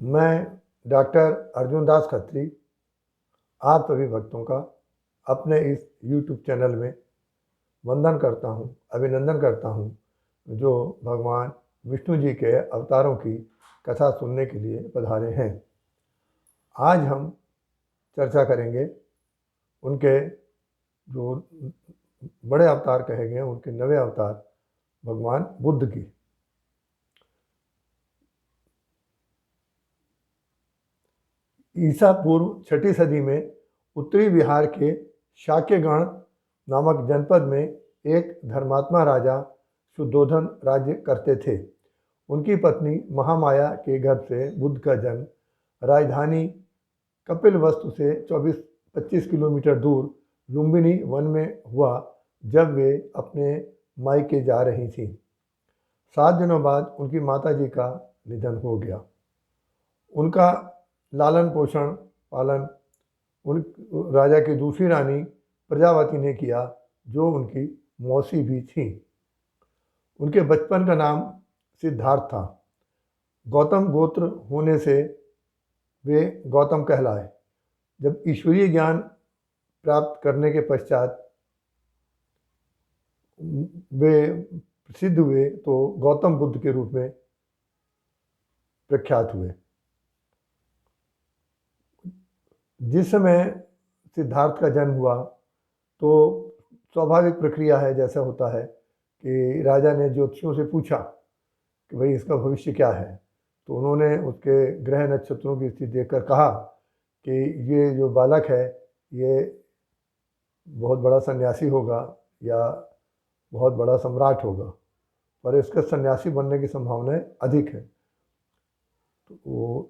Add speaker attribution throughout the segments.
Speaker 1: मैं डॉक्टर अर्जुन दास खत्री आप सभी भक्तों का अपने इस YouTube चैनल में वंदन करता हूँ, अभिनंदन करता हूँ, जो भगवान विष्णु जी के अवतारों की कथा सुनने के लिए पधारे हैं। आज हम चर्चा करेंगे उनके जो बड़े अवतार कहे गए, उनके नवे अवतार भगवान बुद्ध की। ईसा पूर्व 6ठी सदी में उत्तरी बिहार के शाक्यगण नामक जनपद में एक धर्मात्मा राजा शुद्धोधन राज्य करते थे। उनकी पत्नी महामाया के गर्भ से बुद्ध का जन्म राजधानी कपिलवस्तु से 24-25 किलोमीटर दूर लुम्बिनी वन में हुआ, जब वे अपने मायके जा रही थीं। 7 दिनों बाद उनकी माताजी का निधन हो गया। उनका लालन पोषण पालन उन राजा की दूसरी रानी प्रजावती ने किया, जो उनकी मौसी भी थी। उनके बचपन का नाम सिद्धार्थ था। गौतम गोत्र होने से वे गौतम कहलाए। जब ईश्वरीय ज्ञान प्राप्त करने के पश्चात वे प्रसिद्ध हुए तो गौतम बुद्ध के रूप में प्रख्यात हुए। जिस समय सिद्धार्थ का जन्म हुआ तो स्वाभाविक प्रक्रिया है, जैसा होता है कि राजा ने ज्योतिषियों से पूछा कि भाई इसका भविष्य क्या है। तो उन्होंने उसके ग्रह नक्षत्रों की स्थिति देखकर कहा कि ये जो बालक है ये बहुत बड़ा सन्यासी होगा या बहुत बड़ा सम्राट होगा, पर इसके सन्यासी बनने की संभावनाएं अधिक है। तो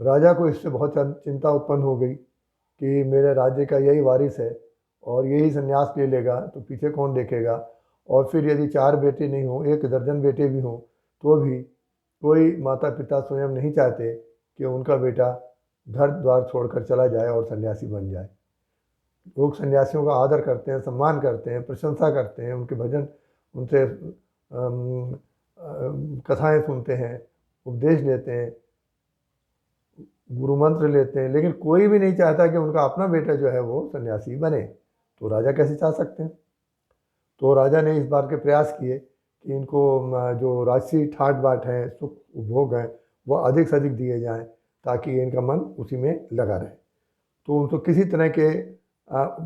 Speaker 1: राजा को इससे बहुत चिंता उत्पन्न हो गई कि मेरे राज्य का यही वारिस है और यही संन्यास ले लेगा तो पीछे कौन देखेगा। और फिर यदि 4 बेटे नहीं हों, 1 दर्जन बेटे भी हों, तो भी कोई माता पिता स्वयं नहीं चाहते कि उनका बेटा घर द्वार छोड़कर चला जाए और सन्यासी बन जाए। लोग सन्यासियों का आदर करते हैं, सम्मान करते हैं, प्रशंसा करते हैं, उनके भजन, उनसे कथाएं सुनते हैं, उपदेश लेते हैं, गुरु मंत्र लेते हैं, लेकिन कोई भी नहीं चाहता कि उनका अपना बेटा जो है वो सन्यासी बने। तो राजा कैसे चाह सकते हैं। तो राजा ने इस बार के प्रयास किए कि इनको जो राजसी ठाट बाट हैं, सुख उपभोग हैं, वो अधिक से अधिक दिए जाएं ताकि इनका मन उसी में लगा रहे। तो उनको किसी तरह के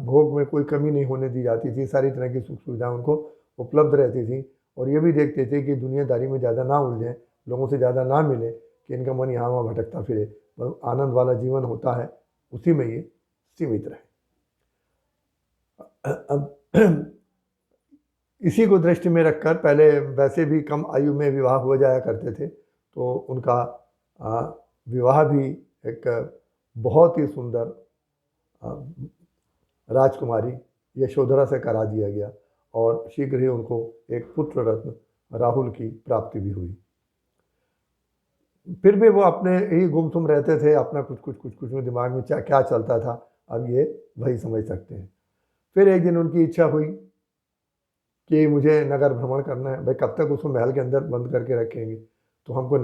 Speaker 1: भोग में कोई कमी नहीं होने दी जाती थी। सारी तरह की सुख सुविधाएं उनको उपलब्ध रहती थी और ये भी देखते थे कि दुनियादारी में ज़्यादा ना उलझें, लोगों से ज़्यादा ना मिले कि इनका मन यहाँ वहाँ भटकता फिरे। आनंद वाला जीवन होता है उसी में ये सीमित रहे। अब इसी को दृष्टि में रखकर पहले वैसे भी कम आयु में विवाह हो जाया करते थे, तो उनका विवाह भी एक बहुत ही सुंदर राजकुमारी यशोधरा से करा दिया गया और शीघ्र ही उनको एक पुत्र रत्न राहुल की प्राप्ति भी हुई। फिर भी वो अपने ही गुमसुम रहते थे, अपना कुछ में दिमाग में क्या चलता था, अब ये वही समझ सकते हैं। फिर एक दिन उनकी इच्छा हुई कि मुझे नगर भ्रमण करना है। भाई कब तक उसको महल के अंदर बंद करके रखेंगे, तो हमको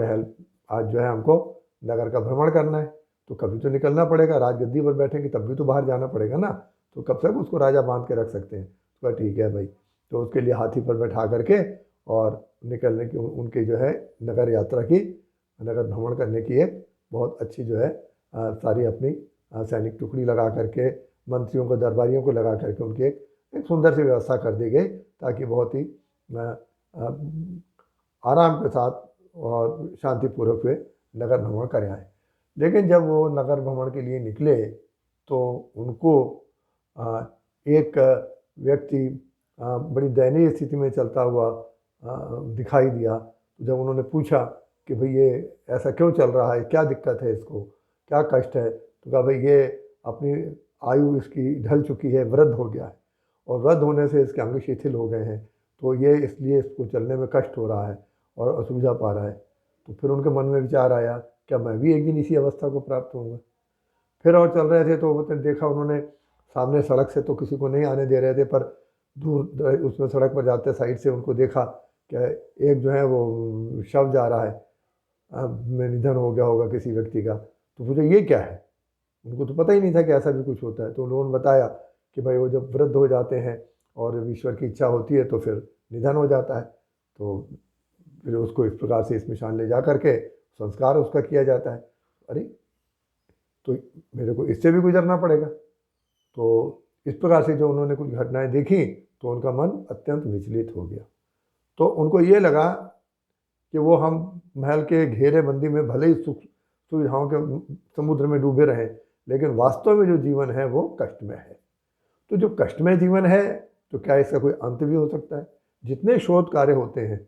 Speaker 1: आज जो है हमको नगर का भ्रमण करना है, तो कभी तो निकलना पड़ेगा। राजगद्दी पर बैठेंगे तब भी तो बाहर जाना पड़ेगा ना, तो कब तक उसको राजा बांध के रख सकते हैं। तो ठीक है भाई, तो उसके लिए हाथी पर बैठा करके और निकलने की उनकी जो है नगर यात्रा की, नगर भ्रमण करने की एक बहुत अच्छी जो है सारी अपनी सैनिक टुकड़ी लगा करके, मंत्रियों को, दरबारियों को लगा करके उनकी एक सुंदर सी व्यवस्था कर दी गई ताकि बहुत ही आराम के साथ और शांतिपूर्वक वे नगर भ्रमण कर आए। लेकिन जब वो नगर भ्रमण के लिए निकले तो उनको एक व्यक्ति बड़ी दयनीय स्थिति में चलता हुआ दिखाई दिया। जब उन्होंने पूछा कि भाई ये ऐसा क्यों चल रहा है, क्या दिक्कत है, इसको क्या कष्ट है, तो कहा भाई ये अपनी आयु इसकी ढल चुकी है, वृद्ध हो गया है और वृद्ध होने से इसके अंग शिथिल हो गए हैं, तो ये इसलिए इसको चलने में कष्ट हो रहा है और असुविधा पा रहा है। तो फिर उनके मन में विचार आया, क्या मैं भी एक दिन इसी अवस्था को प्राप्त होऊंगा। फिर और चल रहे थे तो देखा उन्होंने सामने सड़क से तो किसी को नहीं आने दे रहे थे, पर दूर उसमें सड़क पर जाते साइड से उनको देखा कि एक जो है वो शव जा रहा है में निधन हो गया होगा किसी व्यक्ति का, तो पूछा ये क्या है। उनको तो पता ही नहीं था कि ऐसा भी कुछ होता है। तो उन्होंने बताया कि भाई वो जब वृद्ध हो जाते हैं और ईश्वर की इच्छा होती है तो फिर निधन हो जाता है, तो फिर उसको इस प्रकार से स्मशान ले जा करके संस्कार उसका किया जाता है। अरे तो मेरे को इससे भी गुजरना पड़ेगा। तो इस प्रकार से जो उन्होंने कुछ घटनाएं देखी तो उनका मन अत्यंत विचलित हो गया। तो उनको ये लगा कि वो हम महल के घेरेबंदी में भले ही सुख सुविधाओं के समुद्र में डूबे रहें, लेकिन वास्तव में जो जीवन है वो कष्टमय है। तो जो कष्टमय जीवन है तो क्या इसका कोई अंत भी हो सकता है। जितने शोध कार्य होते हैं,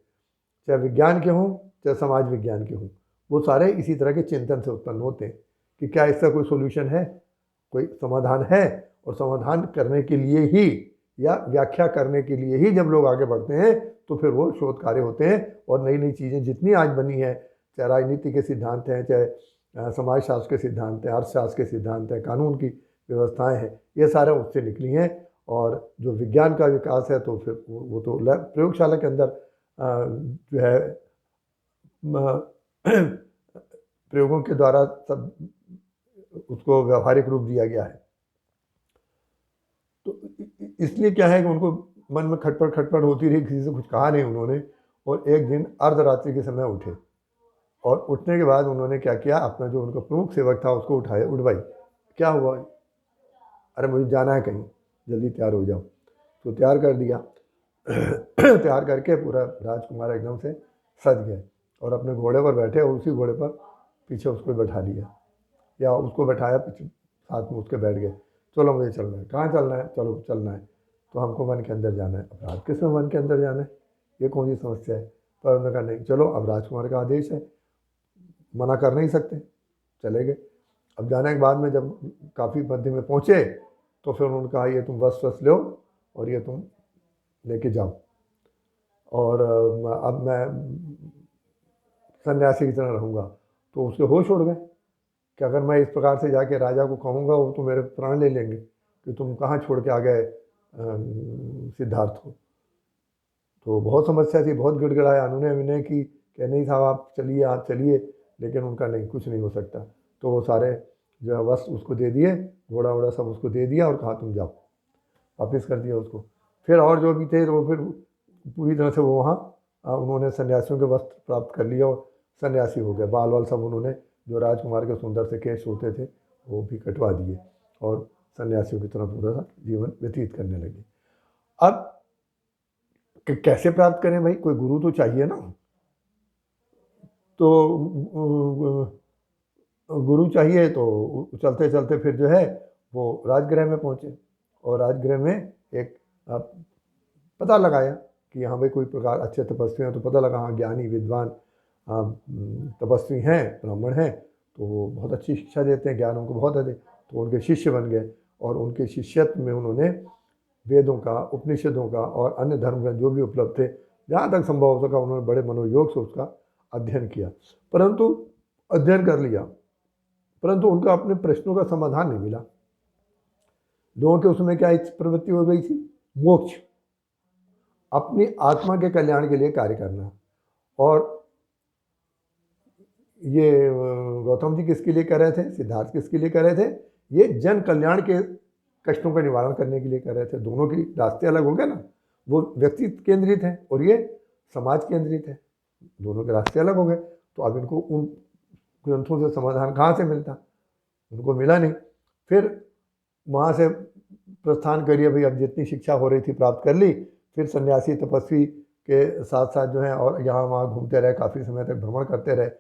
Speaker 1: चाहे विज्ञान के हों चाहे समाज विज्ञान के हों, वो सारे इसी तरह के चिंतन से उत्पन्न होते हैं कि क्या इसका कोई सोल्यूशन है, कोई समाधान है। और समाधान करने के लिए ही या व्याख्या करने के लिए ही जब लोग आगे बढ़ते हैं तो फिर वो शोध कार्य होते हैं और नई नई चीज़ें जितनी आज बनी है, चाहे राजनीति के सिद्धांत हैं, चाहे समाजशास्त्र के सिद्धांत हैं, अर्थशास्त्र के सिद्धांत हैं, कानून की व्यवस्थाएं हैं, ये सारे उससे निकली हैं। और जो विज्ञान का विकास है तो फिर वो तो प्रयोगशाला के अंदर जो है प्रयोगों के द्वारा सब उसको व्यवहारिक रूप दिया गया है। तो इसलिए क्या है कि उनको मन में खटपट होती रही, किसी से कुछ कहा नहीं उन्होंने। और एक दिन अर्धरात्रि के समय उठे और उठने के बाद उन्होंने क्या किया, अपना जो उनका प्रमुख सेवक था उसको उठाया, उठ भाई क्या हुआ, अरे मुझे जाना है कहीं, जल्दी तैयार हो जाओ। तो तैयार कर दिया। तैयार करके पूरा राजकुमार एकदम से सज गए और अपने घोड़े पर बैठे और उसी घोड़े पर पीछे उसको बैठा लिया या उसको बैठाया पीछे, साथ में उसके बैठ गए। चलो मुझे चलना है। कहाँ चलना है, चलो चलना है। तो हमको वन के अंदर जाना है। अब किसमें वन के अंदर जाना है, ये कौन सी समस्या है। पर उन्होंने कहा नहीं चलो, अब राजकुमार का आदेश है, मना कर नहीं सकते, चले गए। अब जाने के बाद में जब काफ़ी मध्य में पहुँचे तो फिर उन्होंने कहा ये तुम वस्त्र लो और ये तुम लेके जाओ, और अब मैं सन्यासी की तरह रहूँगा। तो उसके होश उड़ गए कि अगर मैं इस प्रकार से जाके राजा को कहूँगा वो तो मेरे प्राण ले लेंगे कि तुम कहाँ छोड़ के आ गए सिद्धार्थ को। तो बहुत समस्या थी, बहुत गिड़गिड़ाया, उन्होंने विनय की कि नहीं साहब आप चलिए, लेकिन उनका नहीं, कुछ नहीं हो सकता। तो वो सारे जो है वस्त्र उसको दे दिए, घोड़ा वोड़ा सब उसको दे दिया और कहा तुम जाओ, वापस कर दिया उसको। फिर और जो भी थे तो वो फिर पूरी तरह से वो वहाँ उन्होंने सन्यासियों के वस्त्र प्राप्त कर लिया और सन्यासी हो गए। बाल वाल सब उन्होंने जो राजकुमार के सुंदर से केश होते थे वो भी कटवा दिए और सन्यासियों की तरह पूरा जीवन व्यतीत करने लगे। अब कैसे प्राप्त करें भाई, कोई गुरु तो चाहिए ना। तो गुरु चाहिए, तो चलते चलते फिर जो है वो राजगृह में पहुँचे और राजगृह में एक पता लगाया कि यहाँ भाई कोई प्रकार अच्छे तपस्वी हैं। तो पता लगा हाँ ज्ञानी विद्वान तपस्वी हैं, ब्राह्मण हैं, तो वो बहुत अच्छी शिक्षा देते हैं, ज्ञान उनको बहुत अधिक। तो उनके शिष्य बन गए और उनके शिष्यत्व में उन्होंने वेदों का, उपनिषदों का और अन्य धर्म ग्रंथ जो भी उपलब्ध थे, जहाँ तक संभव हो सका उन्होंने बड़े मनोयोग से उसका अध्ययन किया। परंतु अध्ययन कर लिया, परंतु उनका अपने प्रश्नों का समाधान नहीं मिला। लोगों के उसमें क्या प्रवृत्ति हो गई थी, मोक्ष, अपनी आत्मा के कल्याण के लिए कार्य करना। और ये गौतम जी किसके लिए कर रहे थे, सिद्धार्थ किसके लिए कर रहे थे, ये जन कल्याण के कष्टों का निवारण करने के लिए कर रहे थे। दोनों की रास्ते अलग हो गए ना, वो व्यक्ति केंद्रित है और ये समाज केंद्रित है, दोनों के रास्ते अलग हो गए। तो अब इनको उन ग्रंथों से समाधान कहाँ से मिलता, उनको मिला नहीं। फिर वहाँ से प्रस्थान करिए भाई, अब जितनी शिक्षा हो रही थी प्राप्त कर ली। फिर सन्यासी तपस्वी के साथ साथ जो है और यहाँ वहाँ घूमते रहे, काफ़ी समय तक भ्रमण करते रहे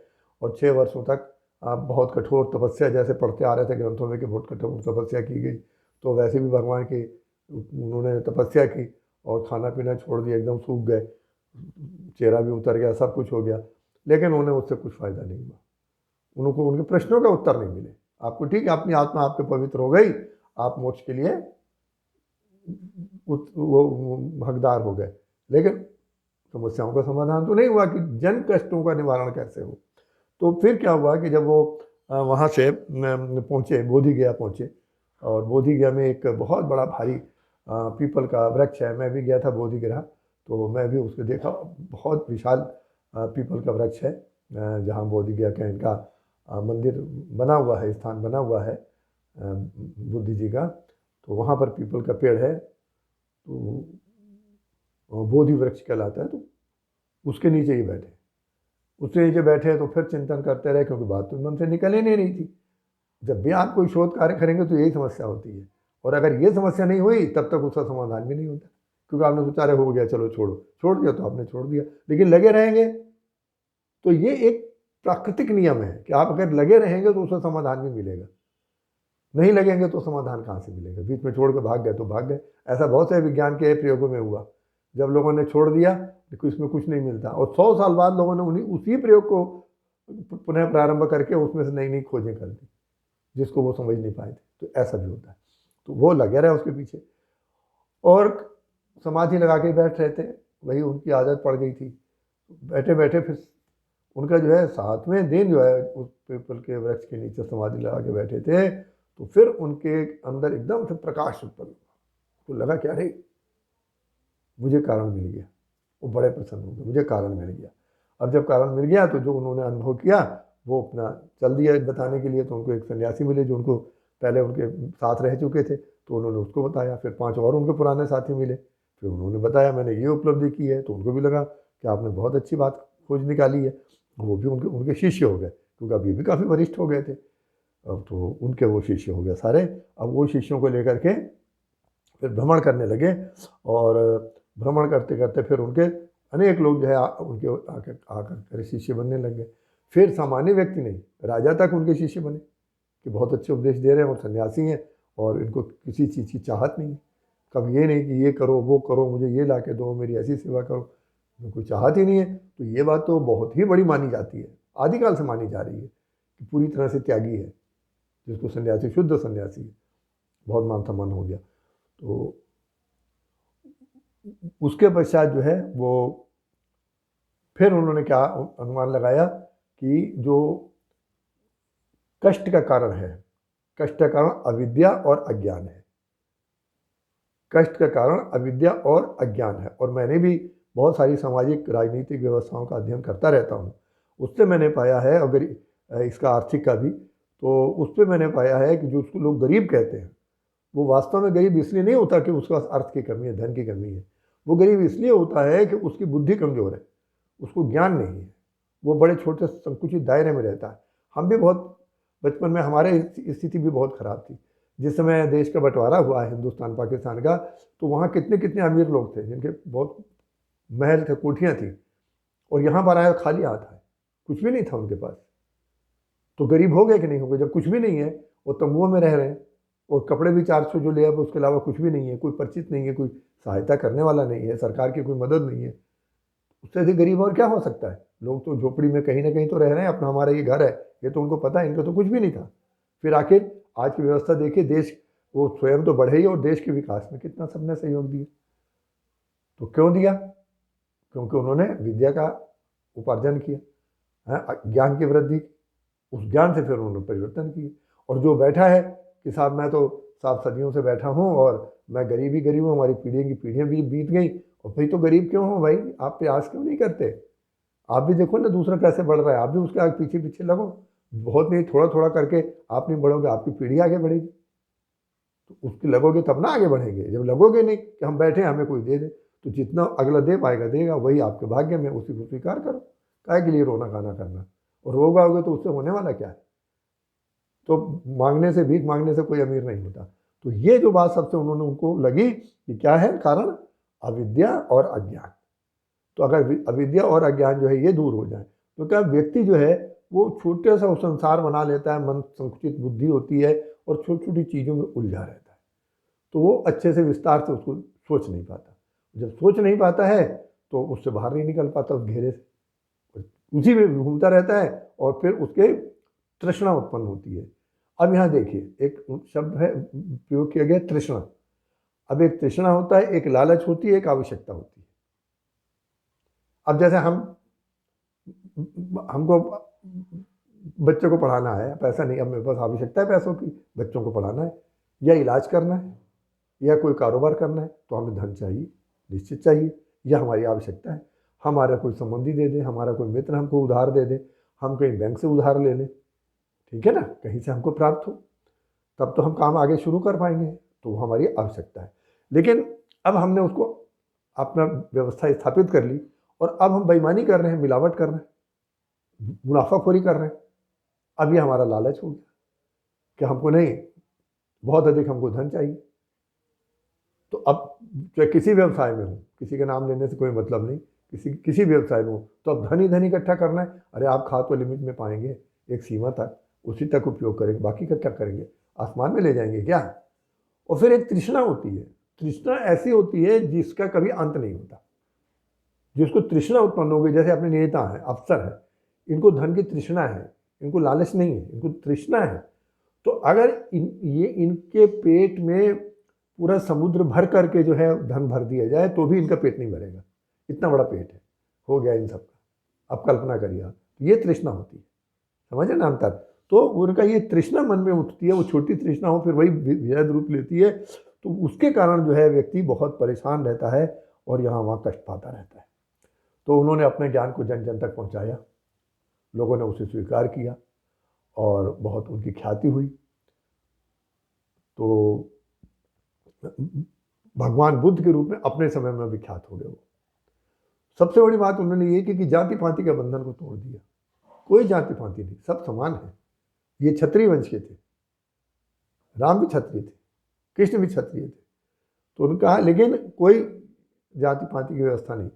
Speaker 1: और 6 वर्षों तक बहुत कठोर तपस्या, जैसे पढ़ते आ रहे थे ग्रंथों में कि बहुत कठोर तपस्या की गई। तो वैसे भी भगवान की उन्होंने तपस्या की और खाना पीना छोड़ दिया, एकदम सूख गए, चेहरा भी उतर गया, सब कुछ हो गया, लेकिन उन्हें उससे कुछ फ़ायदा नहीं हुआ। उनको उनके प्रश्नों का उत्तर नहीं मिले। आपको ठीक है, अपनी आत्मा आपके पवित्र हो गई, आप मोक्ष के लिए वो हकदार हो गए, लेकिन समस्याओं का समाधान तो नहीं हुआ कि जन कष्टों का निवारण कैसे हो। तो फिर क्या हुआ कि जब वो वहाँ से पहुँचे, बोधिगया पहुँचे, और बोधिगया में एक बहुत बड़ा भारी पीपल का वृक्ष है। मैं भी गया था बोधिगया, तो मैं भी उसको देखा, बहुत विशाल पीपल का वृक्ष है जहाँ बोधगया का इनका मंदिर बना हुआ है, स्थान बना हुआ है बुद्ध जी का, तो वहाँ पर पीपल का पेड़ है, तो बोधि वृक्ष कहलाता है। तो उसके नीचे ही बैठे, उसके नीचे बैठे तो फिर चिंतन करते रहे, क्योंकि बात तो मन से निकल ही नहीं रही थी। जब भी आप कोई शोध कार्य करेंगे तो यही समस्या होती है, और अगर ये समस्या नहीं हुई तब तक उसका समाधान भी नहीं होता, क्योंकि आपने सोचा रहे हो गया चलो छोड़ो, छोड़ दिया तो आपने छोड़ दिया, लेकिन लगे रहेंगे तो ये एक प्राकृतिक नियम है कि आप अगर लगे रहेंगे तो उसका समाधान भी मिलेगा, नहीं लगेंगे तो समाधान कहाँ से मिलेगा। बीच में छोड़ के भाग गए तो भाग गए। ऐसा बहुत से विज्ञान के प्रयोगों में हुआ, जब लोगों ने छोड़ दिया तो इसमें कुछ नहीं मिलता, और 100 साल बाद लोगों ने उसी प्रयोग को पुनः प्रारंभ करके उसमें से नई नई खोजें कर दी, जिसको वो समझ नहीं पाए थे। तो ऐसा भी होता है। तो वो लगे रहे उसके पीछे, और समाधि लगा के बैठ रहे थे, वही उनकी आदत पड़ गई थी। बैठे बैठे फिर उनका जो है 7वें दिन जो है उस पीपल के वृक्ष के नीचे समाधि लगा के बैठे थे, तो फिर उनके अंदर एकदम से प्रकाश उत्पन्न हुआ। तो लगा क्या रे, मुझे कारण मिल गया। वो बड़े प्रसन्न हो गए, मुझे कारण मिल गया। अब जब कारण मिल गया तो जो उन्होंने अनुभव किया वो अपना चल दिया बताने के लिए। तो उनको एक सन्यासी मिले जो उनको पहले उनके साथ रह चुके थे, तो उन्होंने उसको बताया। फिर 5 और उनके पुराने साथी मिले, फिर उन्होंने बताया मैंने ये उपलब्धि की है। तो उनको भी लगा कि आपने बहुत अच्छी बात खोज निकाली है। वो भी उनके शिष्य हो गए, क्योंकि अभी भी काफ़ी वरिष्ठ हो गए थे। अब तो उनके वो शिष्य हो गए सारे। अब वो शिष्यों को लेकर के फिर भ्रमण करने लगे, और भ्रमण करते करते फिर उनके अनेक लोग जो है उनके आकर शिष्य बनने लगे। फिर सामान्य व्यक्ति नहीं, राजा तक उनके शिष्य बने कि बहुत अच्छे उपदेश दे रहे हैं और सन्यासी हैं, और इनको किसी चीज़ की चाहत नहीं। कभी ये नहीं कि ये करो वो करो, मुझे ये ला के दो, मेरी ऐसी सेवा करो, कोई चाहत ही नहीं है। तो ये बात तो बहुत ही बड़ी मानी जाती है, आदिकाल से मानी जा रही है कि पूरी तरह से त्यागी है, जिसको सन्यासी, शुद्ध सन्यासी है, बहुत मान सम्मान हो गया। तो उसके पश्चात जो है वो फिर उन्होंने क्या अनुमान लगाया कि जो कष्ट का कारण है, कष्ट का कारण अविद्या और अज्ञान है। कष्ट का कारण अविद्या और अज्ञान है। और मैंने भी बहुत सारी सामाजिक राजनीतिक व्यवस्थाओं का अध्ययन करता रहता हूँ, उससे मैंने पाया है, अगर इसका आर्थिक का भी, तो उस पर मैंने पाया है कि जो उसको लोग गरीब कहते हैं, वो वास्तव में गरीब इसलिए नहीं होता कि उसके पास अर्थ की कमी है, धन की कमी है। वो गरीब इसलिए होता है कि उसकी बुद्धि कमज़ोर है, उसको ज्ञान नहीं है, वो बड़े छोटे संकुचित दायरे में रहता है। हम भी बहुत बचपन में हमारे स्थिति भी बहुत ख़राब थी। जिस समय देश का बंटवारा हुआ है हिंदुस्तान पाकिस्तान का, तो वहाँ कितने कितने अमीर लोग थे जिनके बहुत महल थे, कोठियाँ थी, और यहाँ पर आया खाली हाथ है, कुछ भी नहीं था उनके पास। तो गरीब हो गए कि नहीं हो गए? जब कुछ भी नहीं है, वो तंबुओं में रह रहे हैं, और कपड़े भी 400 जो ले, अब उसके अलावा कुछ भी नहीं है, कोई परिचित नहीं है, कोई सहायता करने वाला नहीं है, सरकार की कोई मदद नहीं है। उससे अधिक गरीब और क्या हो सकता है? लोग तो झोपड़ी में कहीं ना कहीं तो रह रहे हैं, अपना हमारा ये घर है, ये तो उनको पता है, इनको तो कुछ भी नहीं था। फिर आखिर आज की व्यवस्था देखिए, देश वो स्वयं तो बढ़े ही, और देश के विकास में कितना सबने सहयोग दिया। तो क्यों दिया? क्योंकि उन्होंने विद्या का उपार्जन किया, ज्ञान की वृद्धि, उस ज्ञान से फिर उन्होंने परिवर्तन किए। और जो बैठा है कि साहब मैं तो साहब सदियों से बैठा हूँ और मैं गरीब ही गरीब हूँ, हमारी पीढ़ियों की पीढ़ियाँ भी बीत गई, और भाई तो गरीब क्यों हो भाई? आप प्रयास क्यों नहीं करते? आप भी देखो ना दूसरा कैसे बढ़ रहा है, आप भी उसके आगे पीछे पीछे लगो। बहुत नहीं, थोड़ा थोड़ा करके आप नहीं बढ़ोगे, आपकी पीढ़ी आगे बढ़ेगी। तो उसकी लगोगे तब ना आगे बढ़ेंगे। जब लगोगे नहीं कि हम बैठे हमें कोई दे दे, तो जितना अगला दे पाएगा देगा, वही आपके भाग्य में, उसी को स्वीकार करो। काहे के लिए रोना गाना करना? और रोगाओगे तो उससे होने वाला क्या है? तो मांगने से, भीख मांगने से कोई अमीर नहीं होता। तो ये जो बात सबसे उन्होंने उनको लगी कि क्या है कारण? अविद्या और अज्ञान। तो अगर अविद्या और अज्ञान जो है ये दूर हो जाए, तो क्या व्यक्ति जो है वो छोटे सा संसार बना लेता है, मन संकुचित बुद्धि होती है, और छोटी छोटी चीज़ों में उलझा रहता है। तो वो अच्छे से विस्तार से उसको सोच नहीं पाता। जब सोच नहीं पाता है तो उससे बाहर नहीं निकल पाता, उस घेरे से उसी में घूमता रहता है, और फिर उसके तृष्णा उत्पन्न होती है। अब यहाँ देखिए एक शब्द है प्रयोग किया गया, तृष्णा। अब एक तृष्णा होता है, एक लालच होती है, एक आवश्यकता होती है। अब जैसे हमको बच्चे को पढ़ाना है, पैसा नहीं, अब मेरे पास आवश्यकता है पैसों की, बच्चों को पढ़ाना है या इलाज करना है या कोई कारोबार करना है, तो हमें धन चाहिए, निश्चित चाहिए, यह हमारी आवश्यकता है। हमारा कोई संबंधी दे दे, हमारा कोई मित्र हमको उधार दे दे, हम कहीं बैंक से उधार ले लें, ठीक है ना, कहीं से हमको प्राप्त हो, तब तो हम काम आगे शुरू कर पाएंगे, तो वो हमारी आवश्यकता है। लेकिन अब हमने उसको अपना व्यवस्था स्थापित कर ली और अब हम बेईमानी कर रहे हैं, मिलावट कर रहे हैं, मुनाफाखोरी कर रहे हैं। अब ये हमारा लालच हो गया कि हमको नहीं, बहुत अधिक हमको धन चाहिए। तो अब चाहे किसी व्यवसाय में हो, किसी का नाम लेने से कोई मतलब नहीं, किसी व्यवसाय में हो, तो अब धन ही धन इकट्ठा करना है। अरे आप खा तो लिमिट में पाएंगे, एक सीमा तक, उसी तक उपयोग करेंगे, बाकी का क्या करेंगे, आसमान में ले जाएंगे क्या। और फिर एक तृष्णा होती है, तृष्णा ऐसी होती है जिसका कभी अंत नहीं होता। जिसको तृष्णा उत्पन्न हो गई, जैसे अपने नेता हैं, अफसर हैं, इनको धन की तृष्णा है, इनको लालच नहीं है, इनको तृष्णा है। तो अगर ये इनके पेट में पूरा समुद्र भर करके जो है धन भर दिया जाए तो भी इनका पेट नहीं भरेगा, इतना बड़ा पेट है हो गया इन सबका। अब कल्पना करिए आप, ये तृष्णा होती है, समझे ना अंतर। तो उनका ये तृष्णा मन में उठती है, वो छोटी तृष्णा हो फिर वही विजय रूप लेती है, तो उसके कारण जो है व्यक्ति बहुत परेशान रहता है और यहाँ वहाँ कष्ट पाता रहता है। तो उन्होंने अपने ज्ञान को जन जन तक पहुँचाया, लोगों ने उसे स्वीकार किया और बहुत उनकी ख्याति हुई। तो भगवान बुद्ध के रूप में अपने समय में विख्यात हो गए वो। सबसे बड़ी बात उन्होंने ये की कि जाति पाति के बंधन को तोड़ दिया, कोई जाति पाति नहीं, सब समान है। ये क्षत्रिय वंश के थे, राम भी क्षत्रिय थे, कृष्ण भी क्षत्रिय थे, तो उन्होंने कहा लेकिन कोई जाति पाति की व्यवस्था नहीं,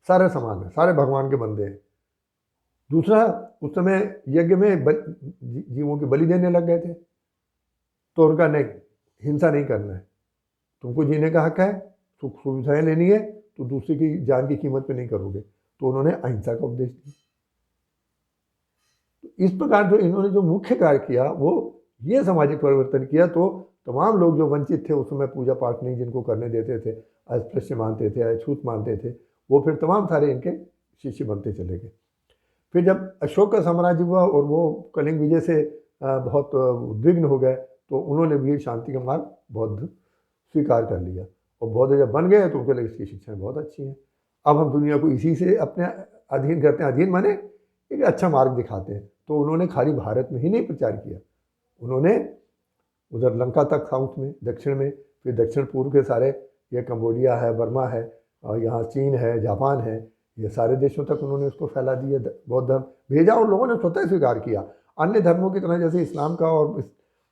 Speaker 1: सारे समान है, सारे भगवान के बंदे हैं। दूसरा, उस समय यज्ञ में जीवों की बलि देने लग गए थे, तो उनका नहीं, हिंसा नहीं करना है, तुमको जीने का हक है, सुख सुविधाएं लेनी है, तो दूसरे की जान की कीमत पे नहीं करोगे। तो उन्होंने अहिंसा का उपदेश दिया। तो इस प्रकार जो इन्होंने जो मुख्य कार्य किया वो ये सामाजिक परिवर्तन किया। तो तमाम लोग जो वंचित थे उस समय, पूजा पाठ नहीं जिनको करने देते थे, अस्पृश्य मानते थे, अछूत मानते थे, वो फिर तमाम सारे इनके शिष्य बनते चले गए। फिर जब अशोक का साम्राज्य हुआ और वो कलिंग विजय से बहुत उद्विग्न हो गए, तो उन्होंने भी शांति का मार्ग बौद्ध स्वीकार कर लिया और बौद्ध जब बन गए तो उनको लगे इसकी शिक्षाएं बहुत अच्छी हैं, अब हम दुनिया को इसी से अपने अधीन करते हैं। अधीन माने एक अच्छा मार्ग दिखाते हैं। तो उन्होंने खाली भारत में ही नहीं प्रचार किया, उन्होंने उधर लंका तक, साउथ में, दक्षिण में, फिर दक्षिण पूर्व के सारे, ये कंबोडिया है, बर्मा है, और यहाँ चीन है, जापान है, ये सारे देशों तक उन्होंने उसको फैला दिया, बौद्ध धर्म भेजा और लोगों ने स्वतः स्वीकार किया। अन्य धर्मों की तरह जैसे इस्लाम का और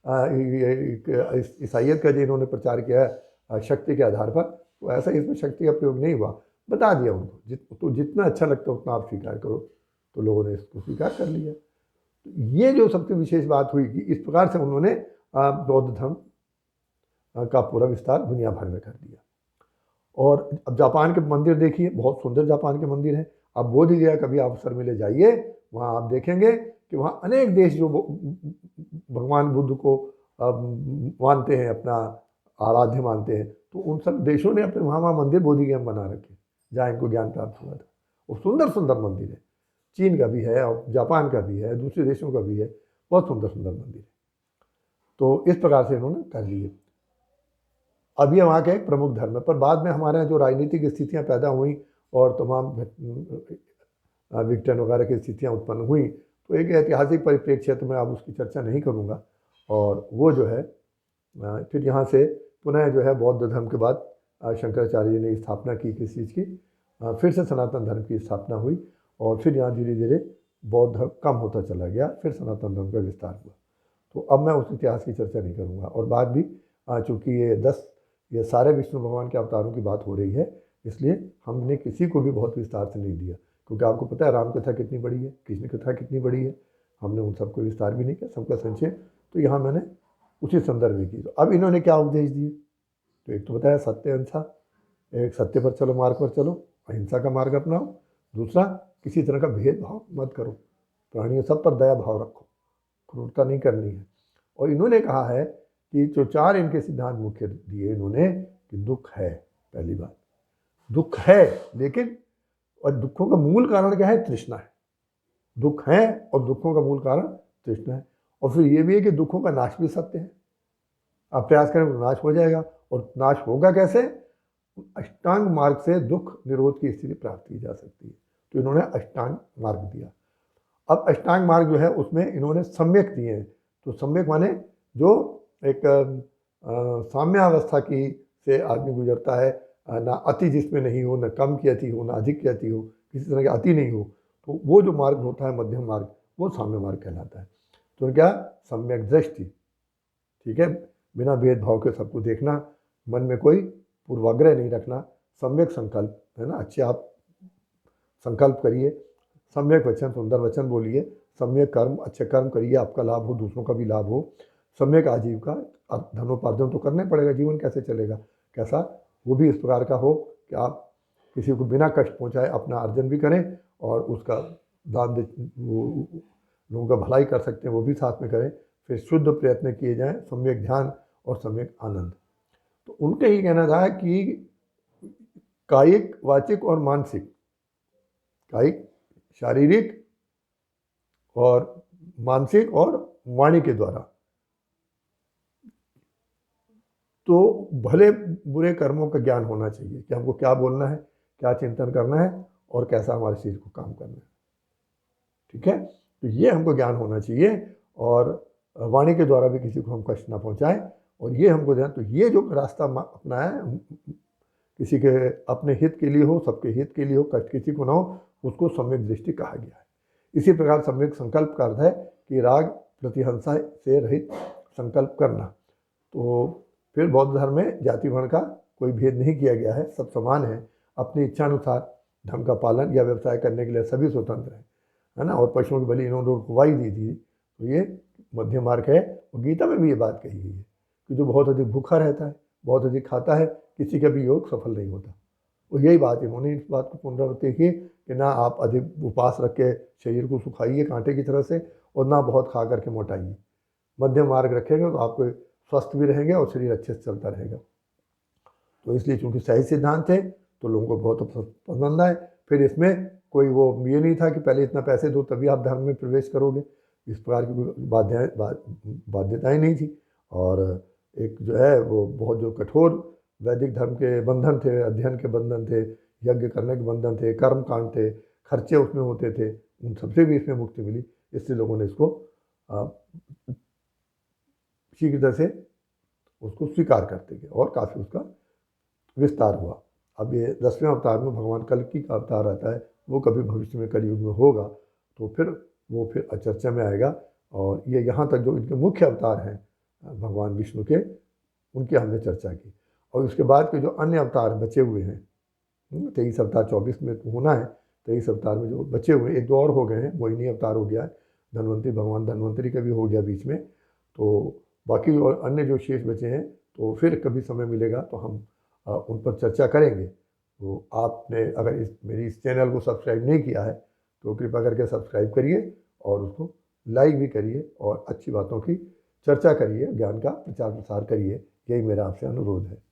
Speaker 1: ईसाइयत का जो इन्होंने प्रचार किया है शक्ति के आधार पर, तो ऐसा इसमें शक्ति का प्रयोग नहीं हुआ, बता दिया उनको तो जितना अच्छा लगता है उतना आप स्वीकार करो, तो लोगों ने इसको स्वीकार कर लिया। तो ये जो सबसे विशेष बात हुई कि इस प्रकार से उन्होंने बौद्ध धर्म का पूरा विस्तार दुनिया भर में कर दिया। और अब जापान के मंदिर देखिए, बहुत सुंदर जापान के मंदिर हैं। अब बोध गया कभी अवसर मिले जाइए, वहाँ आप देखेंगे कि वहाँ अनेक देश जो भगवान बुद्ध को मानते हैं, अपना आराध्य मानते हैं, तो उन सब देशों ने अपने वहाँ मंदिर बोधिगम बना रखे जहाँ इनको ज्ञान प्राप्त हुआ था। वो सुंदर सुंदर मंदिर है, चीन का भी है और जापान का भी है, दूसरे देशों का भी है, बहुत सुंदर सुंदर मंदिर है। तो इस प्रकार से इन्होंने कर लिए। अब ये वहाँ का एक प्रमुख धर्म है। पर बाद में हमारे यहाँ जो राजनीतिक स्थितियाँ पैदा हुई और तमाम विघटन वगैरह की स्थितियाँ उत्पन्न हुई, तो एक ऐतिहासिक परिप्रेक्ष्य तो मैं अब उसकी चर्चा नहीं करूँगा। और वो जो है फिर यहाँ से पुनः जो है बौद्ध धर्म के बाद शंकराचार्य जी ने स्थापना की किस चीज़ की, फिर से सनातन धर्म की स्थापना हुई और फिर यहाँ धीरे धीरे बौद्ध धर्म कम होता चला गया, फिर सनातन धर्म का विस्तार हुआ। तो अब मैं उस इतिहास की चर्चा नहीं करूँगा। और बाद भी चूँकि ये सारे विष्णु भगवान के अवतारों की बात हो रही है, इसलिए हमने किसी को भी बहुत विस्तार से नहीं दिया, क्योंकि आपको पता है राम कथा कितनी बड़ी है, कृष्ण कथा कितनी बड़ी है, हमने उन सबको विस्तार भी नहीं किया, सबका संक्षेप तो यहाँ मैंने उसी संदर्भ में की। तो अब इन्होंने क्या उपदेश दिए, तो एक तो बताया सत्य अहिंसा, एक सत्य पर चलो, मार्ग पर चलो, अहिंसा का मार्ग अपनाओ। दूसरा, किसी तरह का भेदभाव मत करो, प्राणियों सब पर दया भाव रखो, क्रूरता नहीं करनी है। और इन्होंने कहा है कि जो चार इनके सिद्धांत मुख्य दिए इन्होंने, कि दुख है, पहली बात दुख है, लेकिन और दुखों का मूल कारण क्या है, तृष्णा है। दुख है और दुखों का मूल कारण तृष्णा है। और फिर ये भी है कि दुखों का नाश भी सत्य है, आप प्रयास करें तो नाश हो जाएगा। और नाश होगा कैसे, अष्टांग मार्ग से दुख निरोध की स्थिति प्राप्त की जा सकती है। तो इन्होंने अष्टांग मार्ग दिया। अब अष्टांग मार्ग जो है उसमें इन्होंने सम्यक दिए हैं। तो सम्यक माने जो एक साम्यावस्था की से आदमी गुजरता है, ना अति जिसमें नहीं हो, न कम की अति हो, ना अधिक की अति हो, किसी तरह की अति नहीं हो, तो वो जो मार्ग होता है मध्यम मार्ग, वो साम्य मार्ग कहलाता है। तो क्या, सम्यक दृष्टि, ठीक है, बिना भेदभाव के सबको देखना, मन में कोई पूर्वाग्रह नहीं रखना, सम्यक संकल्प, है ना, अच्छे आप संकल्प करिए, सम्यक वचन, सुंदर वचन बोलिए, सम्यक कर्म, अच्छे कर्म करिए, आपका लाभ हो, दूसरों का भी लाभ हो, सम्यक आजीविका, अब धनोपार्जन तो करने पड़ेगा, जीवन कैसे चलेगा, कैसा, वो भी इस प्रकार का हो कि आप किसी को बिना कष्ट पहुंचाए अपना अर्जन भी करें और उसका दान दे, वो लोगों का भलाई कर सकते हैं वो भी साथ में करें। फिर शुद्ध प्रयत्न किए जाएं, सम्यक ध्यान और सम्यक आनंद। तो उनका ही कहना था कि कायिक, वाचिक और मानसिक, कायिक, शारीरिक और मानसिक और वाणी के द्वारा, तो भले बुरे कर्मों का ज्ञान होना चाहिए कि हमको क्या बोलना है, क्या चिंतन करना है और कैसा हमारे शरीर को काम करना है, ठीक है। तो ये हमको ज्ञान होना चाहिए और वाणी के द्वारा भी किसी को हम कष्ट ना पहुंचाएं, और ये हमको ध्यान, तो ये जो रास्ता अपनाया किसी के अपने हित के लिए हो, सबके हित के लिए हो, कष्ट किसी को ना हो, उसको सम्यक दृष्टि कहा गया है। इसी प्रकार सम्यक संकल्प का अर्थ है कि राग प्रतिहंसा से रहित संकल्प करना। तो फिर बौद्ध धर्म में जाति वर्ण का कोई भेद नहीं किया गया है, सब समान है, अपनी इच्छानुसार धर्म का पालन या व्यवसाय करने के लिए सभी स्वतंत्र हैं, है ना। और पशुओं की बलि इन्होंने रुकवाई दी थी, तो ये मध्य मार्ग है। और गीता में भी ये बात कही गई है कि जो बहुत अधिक भूखा रहता है, बहुत अधिक खाता है, किसी का भी योग सफल नहीं होता। और यही बात इन्होंने इस बात को पुनरावृत्ति की कि ना आप अधिक उपास रख के शरीर को सुखाइए कांटे की तरह से, और ना बहुत खा करके मोटाइए। मध्यम मार्ग रखेंगे तो आपको स्वस्थ भी रहेंगे और शरीर अच्छे से चलता रहेगा। तो इसलिए चूंकि सही सिद्धांत थे तो लोगों को बहुत पसंद आए। फिर इसमें कोई वो ये नहीं था कि पहले इतना पैसे दो तभी आप धर्म में प्रवेश करोगे, इस प्रकार की कोई बाध्यताएँ नहीं थी। और एक जो है वो बहुत जो कठोर वैदिक धर्म के बंधन थे, अध्ययन के बंधन थे, यज्ञ करने के बंधन थे, कर्म कांड थे, खर्चे उसमें होते थे, उन सबसे भी इसमें मुक्ति मिली। इसलिए लोगों ने इसको शीघ्रता से उसको स्वीकार करते गए और काफ़ी उसका विस्तार हुआ। अब ये 10वें अवतार में भगवान कल्कि का अवतार आता है, वो कभी भविष्य में कलयुग में होगा, तो फिर वो फिर चर्चा में आएगा। और ये यहाँ तक जो इनके मुख्य अवतार हैं भगवान विष्णु के, उनकी हमने चर्चा की। और उसके बाद के जो अन्य अवतार बचे हुए हैं, 23 अवतार 24 में तो होना है, 23 अवतार में जो बचे हुए, एक दो और हो गए हैं, मोहिनी अवतार हो गया है, धन्वंतरी, भगवान धन्वंतरी का भी हो गया बीच में। तो बाकी और अन्य जो शेष बचे हैं, तो फिर कभी समय मिलेगा तो हम उन पर चर्चा करेंगे। तो आपने अगर मेरी इस चैनल को सब्सक्राइब नहीं किया है तो कृपया करके सब्सक्राइब करिए और उसको लाइक भी करिए और अच्छी बातों की चर्चा करिए, ज्ञान का प्रचार प्रसार करिए। यही मेरा आपसे अनुरोध है।